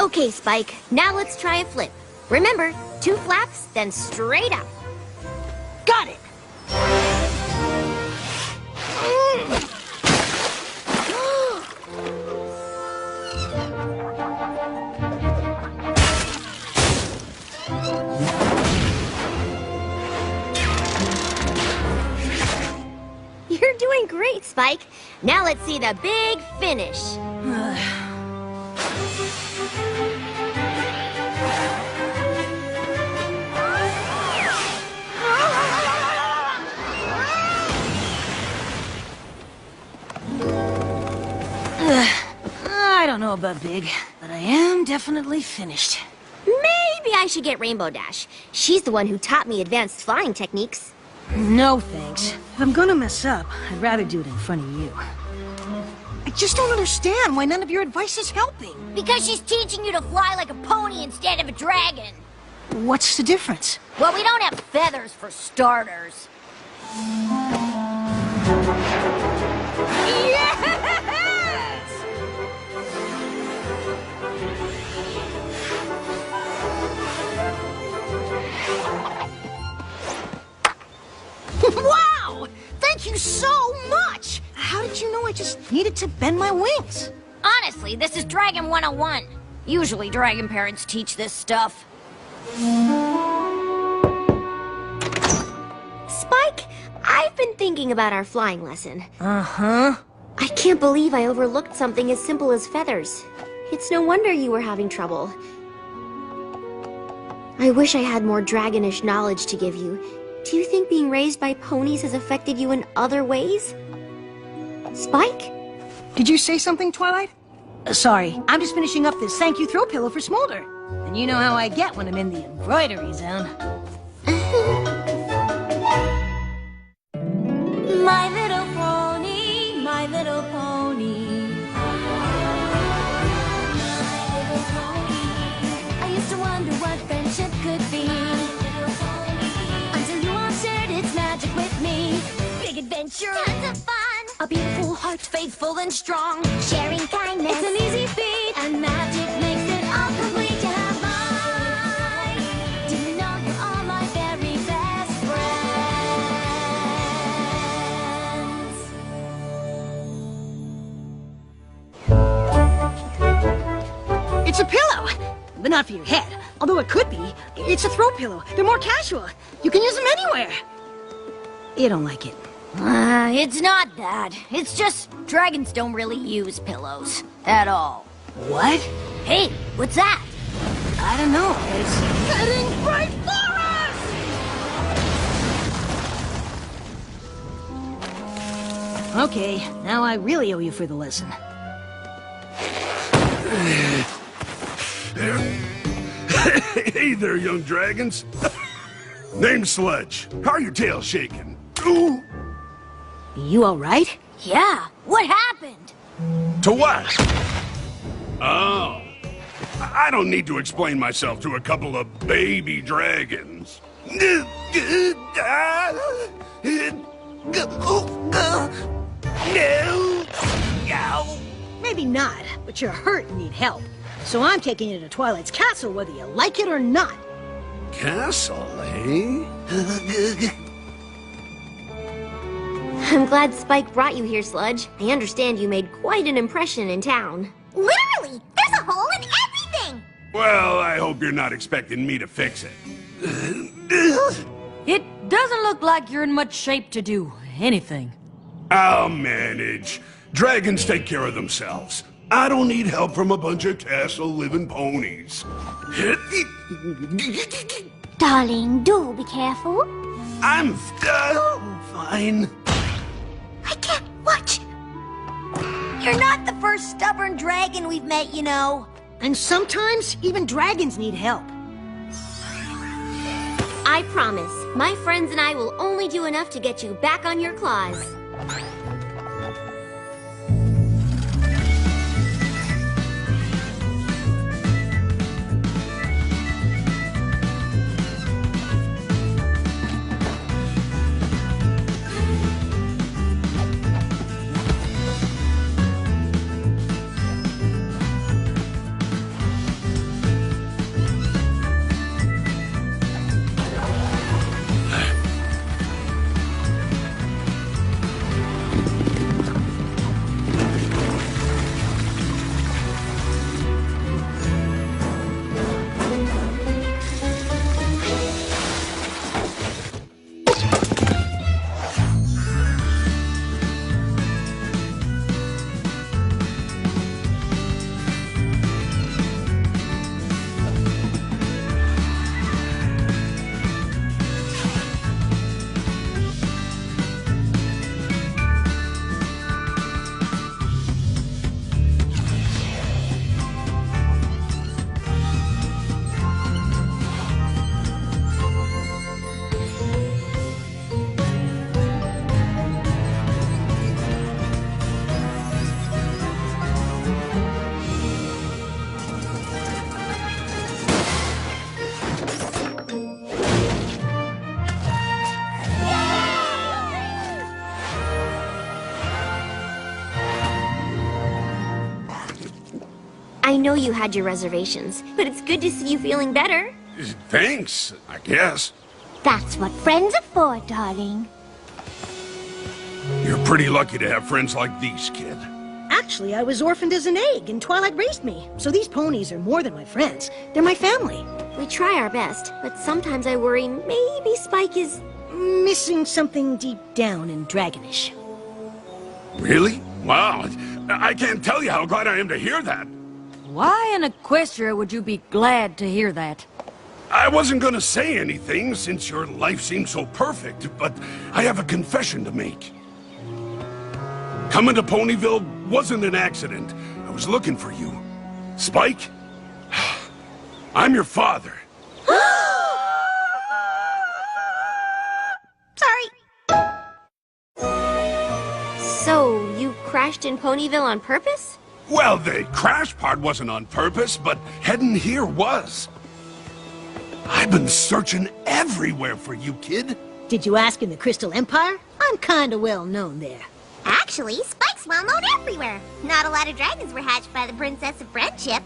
Okay, Spike, now let's try a flip. Remember, 2 flaps, then straight up. Got it! You're doing great, Spike. Now let's see the big finish. I don't know about big, but I am definitely finished. Maybe I should get Rainbow Dash. She's the one who taught me advanced flying techniques. No thanks. If I'm gonna mess up, I'd rather do it in front of you. I just don't understand why none of your advice is helping. Because she's teaching you to fly like a pony instead of a dragon. What's the difference? Well, we don't have feathers for starters. Wow! Thank you so much! How did you know I just needed to bend my wings? Honestly, this is Dragon 101. Usually dragon parents teach this stuff. Spike, I've been thinking about our flying lesson. Uh-huh. I can't believe I overlooked something as simple as feathers. It's no wonder you were having trouble. I wish I had more dragonish knowledge to give you. Do you think being raised by ponies has affected you in other ways? Spike? Did you say something, Twilight? Sorry, I'm just finishing up this thank you throw pillow for Smolder. And you know how I get when I'm in the embroidery zone. My little pony, my little pony. I used to wonder what friendship could be. Until you all shared its magic with me. Big adventure, tons of fun. A beautiful heart, faithful and strong. Sharing kindness, it's an easy feat. And magic makes it all complete to have mine. Do you know you're all my very best friends? It's a pillow! But not for your head. Although it could be. It's a throw pillow. They're more casual. You can use them anywhere. You don't like it. It's not that. It's just dragons don't really use pillows. At all. What? Hey, what's that? I don't know. It's Heading right for us! okay. Now I really owe you for the lesson. Hey there, young dragons. Name's Sledge. How are your tails shaking? Ooh. You all right? Yeah, what happened? To what? Oh. I don't need to explain myself to a couple of baby dragons. Maybe not, but you're hurt and need help. So I'm taking you to Twilight's castle whether you like it or not. Castle, eh? I'm glad Spike brought you here, Sludge. I understand you made quite an impression in town. Literally! There's a hole in everything! Well, I hope you're not expecting me to fix it. It doesn't look like you're in much shape to do anything. I'll manage. Dragons take care of themselves. I don't need help from a bunch of castle-living ponies. Darling, do be careful. I'm fine. I can't watch. You're not the first stubborn dragon we've met, you know. And sometimes even dragons need help. I promise, my friends and I will only do enough to get you back on your claws. know you had your reservations, but it's good to see you feeling better. Thanks, I guess. That's what friends are for, darling. You're pretty lucky to have friends like these, kid. Actually, I was orphaned as an egg, and Twilight raised me. So these ponies are more than my friends. They're my family. We try our best, but sometimes I worry maybe Spike is... missing something deep down and dragonish. Really? Wow, I can't tell you how glad I am to hear that. Why in Equestria would you be glad to hear that? I wasn't gonna say anything since your life seems so perfect, but I have a confession to make. Coming to Ponyville wasn't an accident. I was looking for you. Spike, I'm your father. Sorry. So, you crashed in Ponyville on purpose? Well, the crash part wasn't on purpose, but heading here was. I've been searching everywhere for you, kid. Did you ask in the Crystal Empire? I'm kinda well known there. Actually, Spike's well known everywhere. Not a lot of dragons were hatched by the Princess of Friendship.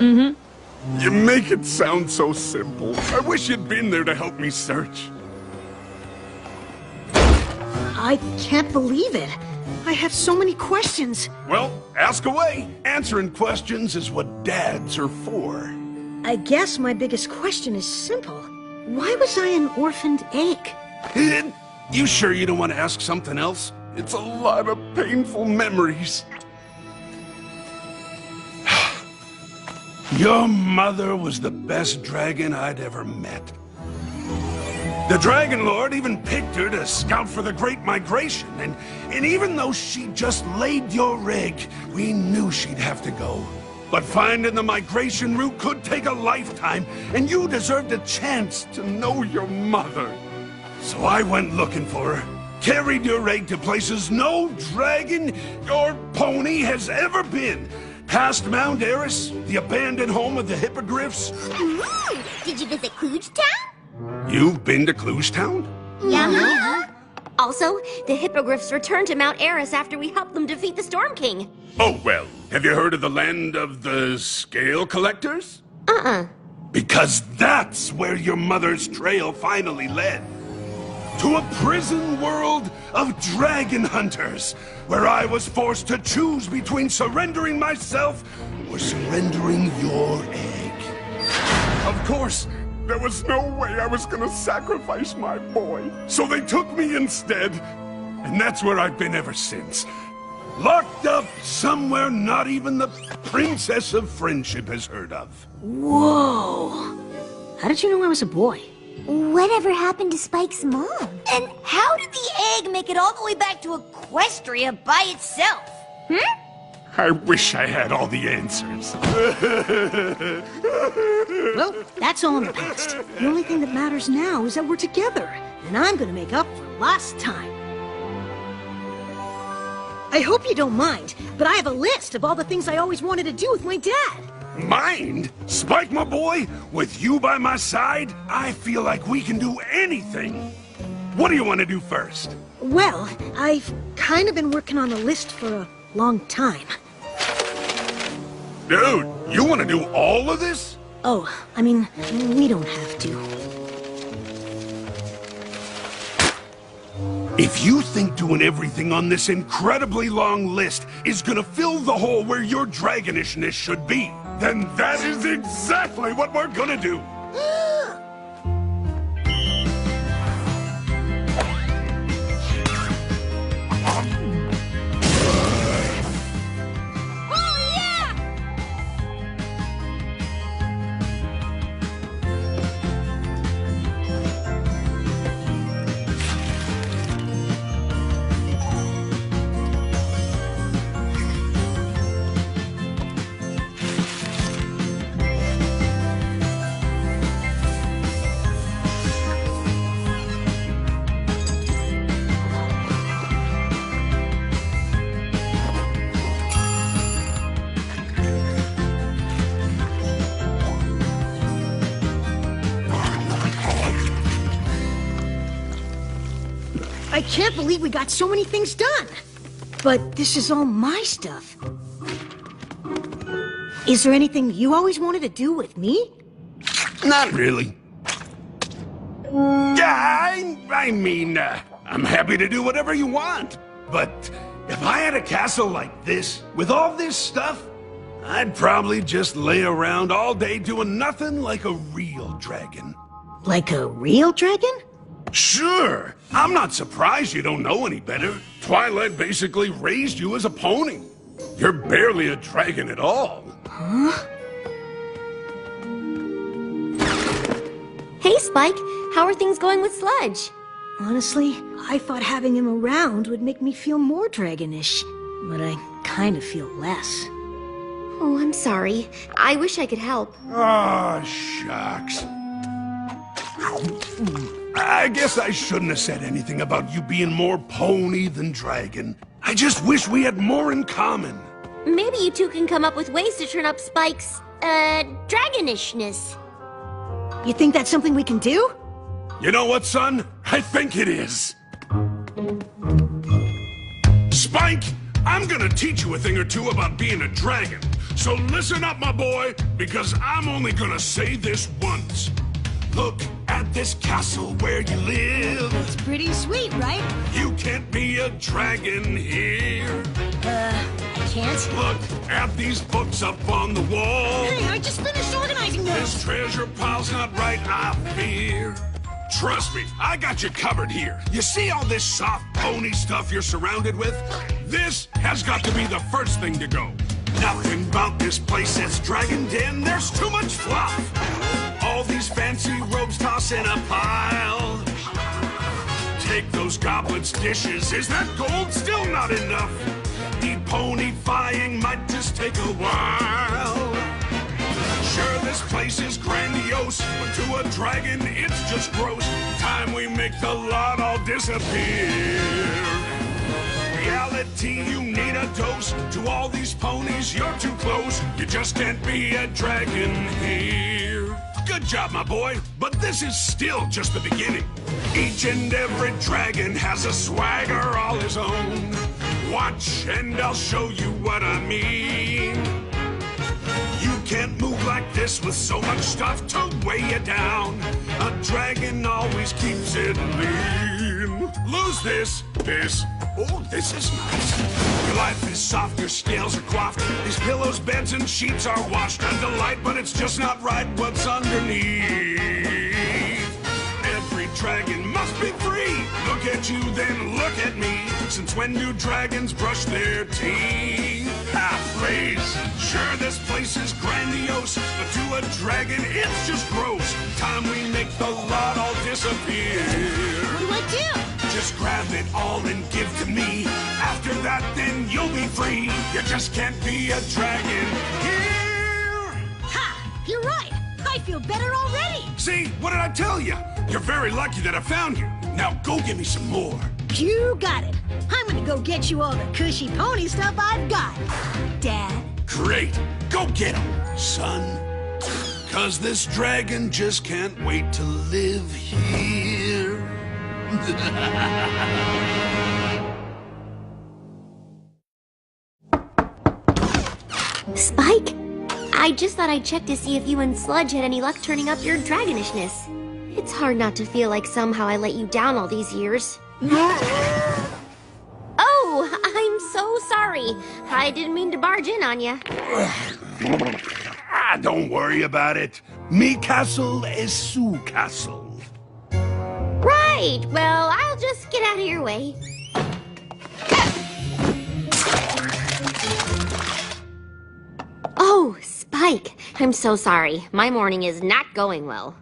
You make it sound so simple. I wish you'd been there to help me search. I can't believe it. I have so many questions. Well, ask away. Answering questions is what dads are for. I guess my biggest question is simple. Why was I an orphaned egg? Kid, you sure you don't want to ask something else? It's a lot of painful memories. Your mother was the best dragon I'd ever met. The Dragon Lord even picked her to scout for the Great Migration, and even though she just laid your egg, we knew she'd have to go. But finding the migration route could take a lifetime, and you deserved a chance to know your mother. So I went looking for her, carried your egg to places no dragon or pony has ever been. Past Mount Eris, the abandoned home of the Hippogriffs. Ooh, did you visit Town? You've been to Town? Yeah. Also, the Hippogriffs returned to Mount Eris after we helped them defeat the Storm King. Oh, well, have you heard of the land of the Scale Collectors? Uh-uh. Because that's where your mother's trail finally led. To a prison world of dragon hunters, where I was forced to choose between surrendering myself or surrendering your egg. Of course, there was no way I was gonna sacrifice my boy, so they took me instead, and that's where I've been ever since. Locked up somewhere not even the Princess of Friendship has heard of. Whoa! How did you know I was a boy? Whatever happened to Spike's mom? And how did the egg make it all the way back to Equestria by itself? I wish I had all the answers. Well, that's all in the past. The only thing that matters now is that we're together, and I'm gonna make up for lost time. I hope you don't mind, but I have a list of all the things I always wanted to do with my dad. Mind? Spike, my boy, with you by my side, I feel like we can do anything. What do you want to do first? Well, I've kind of been working on a list for a long time. Dude, you want to do all of this? Oh, I mean, we don't have to. If you think doing everything on this incredibly long list is gonna fill the hole where your dragonishness should be, then that is exactly what we're gonna do. I can't believe we got so many things done. But this is all my stuff. Is there anything you always wanted to do with me? Not really. Yeah, I mean, I'm happy to do whatever you want. But if I had a castle like this, with all this stuff, I'd probably just lay around all day doing nothing like a real dragon. Like a real dragon? Sure. I'm not surprised you don't know any better. Twilight basically raised you as a pony. You're barely a dragon at all. Huh? Hey, Spike. How are things going with Sludge? Honestly, I thought having him around would make me feel more dragonish. But I kind of feel less. Oh, I'm sorry. I wish I could help. Ah, shucks. I guess I shouldn't have said anything about you being more pony than dragon. I just wish we had more in common. Maybe you two can come up with ways to turn up Spike's, dragonishness. You think that's something we can do? You know what, son? I think it is. Spike, I'm gonna teach you a thing or two about being a dragon. So listen up, my boy, because I'm only gonna say this once. Look at this castle where you live. It's pretty sweet, right? You can't be a dragon here. I can't. Look at these books up on the wall. Hey, I just finished organizing those. This treasure pile's not right, I fear. Trust me, I got you covered here. You see all this soft pony stuff you're surrounded with? This has got to be the first thing to go. Nothing about this place is Dragon Den. There's too much fluff. All these fancy robes tossed in a pile. Take those goblets' dishes. Is that gold still not enough? Deponifying might just take a while. Sure, this place is grandiose, but to a dragon, it's just gross. Time we make the lot all disappear. Reality, you need a dose. To all these ponies, you're too close. You just can't be a dragon here. Good job, my boy, but this is still just the beginning. Each and every dragon has a swagger all his own. Watch, and I'll show you what I mean. You can't move like this with so much stuff to weigh you down. A dragon always keeps it lean. Lose this. Oh, this is nice. Your life is soft, your scales are coiffed. These pillows, beds, and sheets are washed. A delight, but it's just not right what's underneath. Every dragon must be free. Look at you, then look at me. Since when do dragons brush their teeth? Ah, please. Sure, this place is grandiose, but to a dragon, it's just gross. Time we make the lot all disappear. What do I do? Just grab it all and give to me. After that, then you'll be free. You just can't be a dragon here. Ha! You're right. I feel better already. See, what did I tell you? You're very lucky that I found you. Now go get me some more. You got it. I'm gonna go get you all the cushy pony stuff I've got, Dad. Great. Go get him, son. 'Cause this dragon just can't wait to live here. Spike? I just thought I'd check to see if you and Sludge had any luck turning up your dragonishness. It's hard not to feel like somehow I let you down all these years. Oh, I'm so sorry. I didn't mean to barge in on you. Don't worry about it. Me castle is Sue castle. Right. Well, I'll just get out of your way. Oh, Spike. I'm so sorry. My morning is not going well.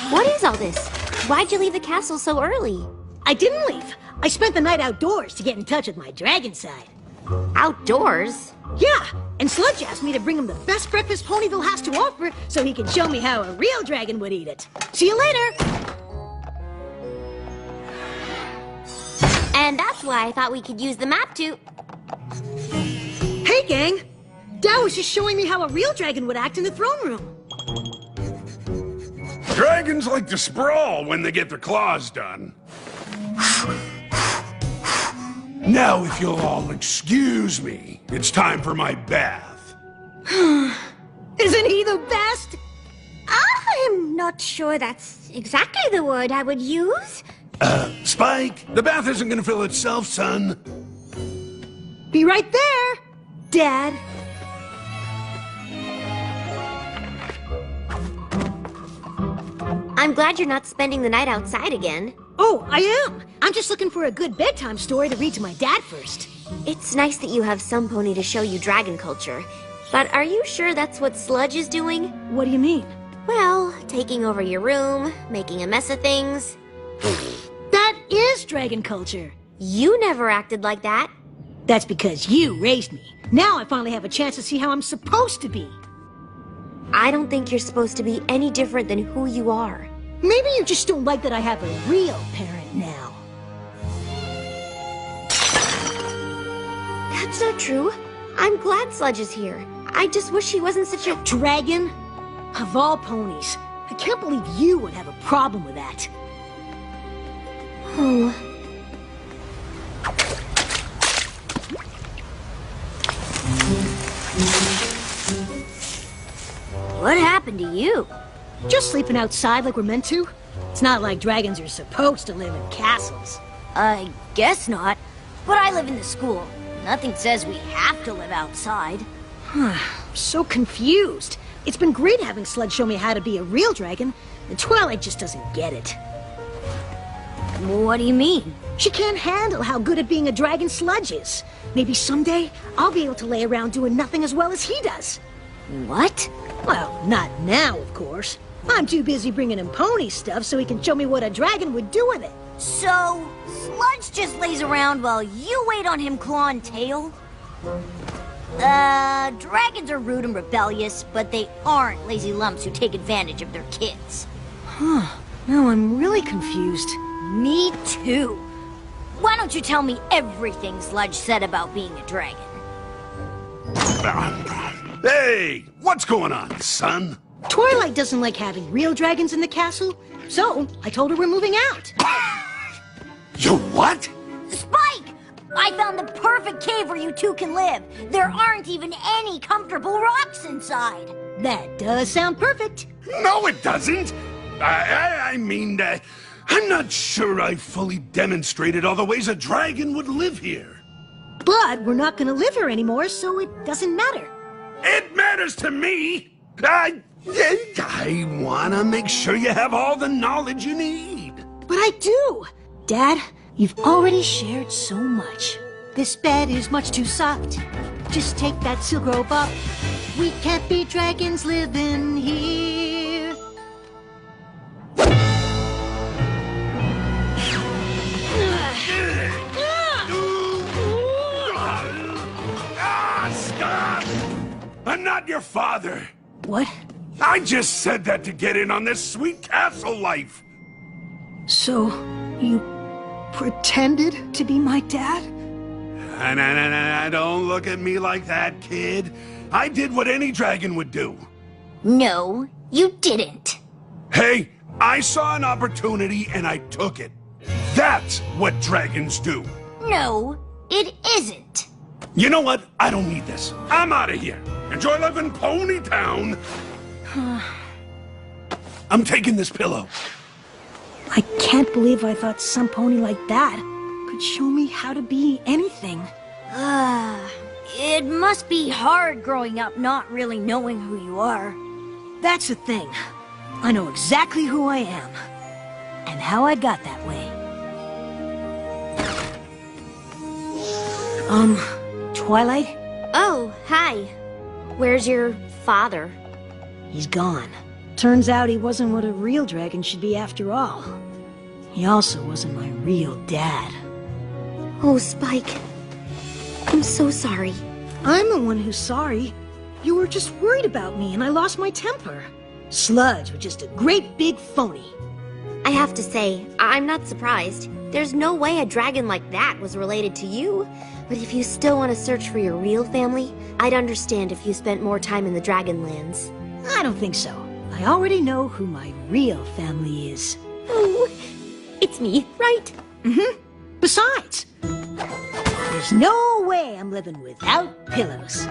What is all this? Why'd you leave the castle so early? I didn't leave. I spent the night outdoors to get in touch with my dragon side. Outdoors? Yeah, and Sludge asked me to bring him the best breakfast Ponyville has to offer so he can show me how a real dragon would eat it. See you later! And that's why I thought we could use the map to... Hey, gang! Dad was just showing me how a real dragon would act in the throne room. Dragons like to sprawl when they get their claws done. Now, if you'll all excuse me, it's time for my bath. Isn't he the best? I'm not sure that's exactly the word I would use. Spike, the bath isn't gonna fill itself, son. Be right there, Dad. I'm glad you're not spending the night outside again. Oh, I am. I'm just looking for a good bedtime story to read to my dad first. It's nice that you have some pony to show you dragon culture. But are you sure that's what Sludge is doing? What do you mean? Well, taking over your room, making a mess of things. That is dragon culture. You never acted like that. That's because you raised me. Now I finally have a chance to see how I'm supposed to be. I don't think you're supposed to be any different than who you are. Maybe you just don't like that I have a real parent now. That's not true. I'm glad Sludge is here. I just wish he wasn't such a... Dragon? Of all ponies, I can't believe you would have a problem with that. Oh. What happened to you? Just sleeping outside like we're meant to? It's not like dragons are supposed to live in castles. I guess not. But I live in the school. Nothing says we have to live outside. I'm so confused. It's been great having Sludge show me how to be a real dragon, and Twilight just doesn't get it. What do you mean? She can't handle how good at being a dragon Sludge is. Maybe someday I'll be able to lay around doing nothing as well as he does. What? Well, not now, of course. I'm too busy bringing him pony stuff so he can show me what a dragon would do with it. So, Sludge just lays around while you wait on him clawing tail? Dragons are rude and rebellious, but they aren't lazy lumps who take advantage of their kids. Now I'm really confused. Me too. Why don't you tell me everything Sludge said about being a dragon? Hey, what's going on, son? Twilight doesn't like having real dragons in the castle, so I told her we're moving out. You what? Spike! I found the perfect cave where you two can live. There aren't even any comfortable rocks inside. That does sound perfect. No, it doesn't. I mean, I'm not sure I fully demonstrated all the ways a dragon would live here. But we're not gonna live here anymore, so it doesn't matter. It matters to me. I want to make sure you have all the knowledge you need. But I do. Dad, you've already shared so much. This bed is much too soft. Just take that silk rope up. We can't be dragons living here. Stop! I'm not your father. What? I just said that to get in on this sweet castle life. So, you pretended to be my dad? Don't look at me like that, kid. I did what any dragon would do. No, you didn't. Hey, I saw an opportunity and I took it. That's what dragons do. No, it isn't. You know what? I don't need this. I'm out of here. Enjoy life in Pony Town. I'm taking this pillow. I can't believe I thought some pony like that could show me how to be anything. It must be hard growing up not really knowing who you are. That's the thing. I know exactly who I am and how I got that way. Twilight? Oh, hi. Where's your father? He's gone. Turns out he wasn't what a real dragon should be after all. He also wasn't my real dad. Oh, Spike. I'm so sorry. I'm the one who's sorry. You were just worried about me and I lost my temper. Sludge was just a great big phony. I have to say, I'm not surprised. There's no way a dragon like that was related to you. But if you still want to search for your real family, I'd understand if you spent more time in the Dragonlands. I don't think so. I already know who my real family is. Oh, it's me, right? Besides, there's no way I'm living without pillows.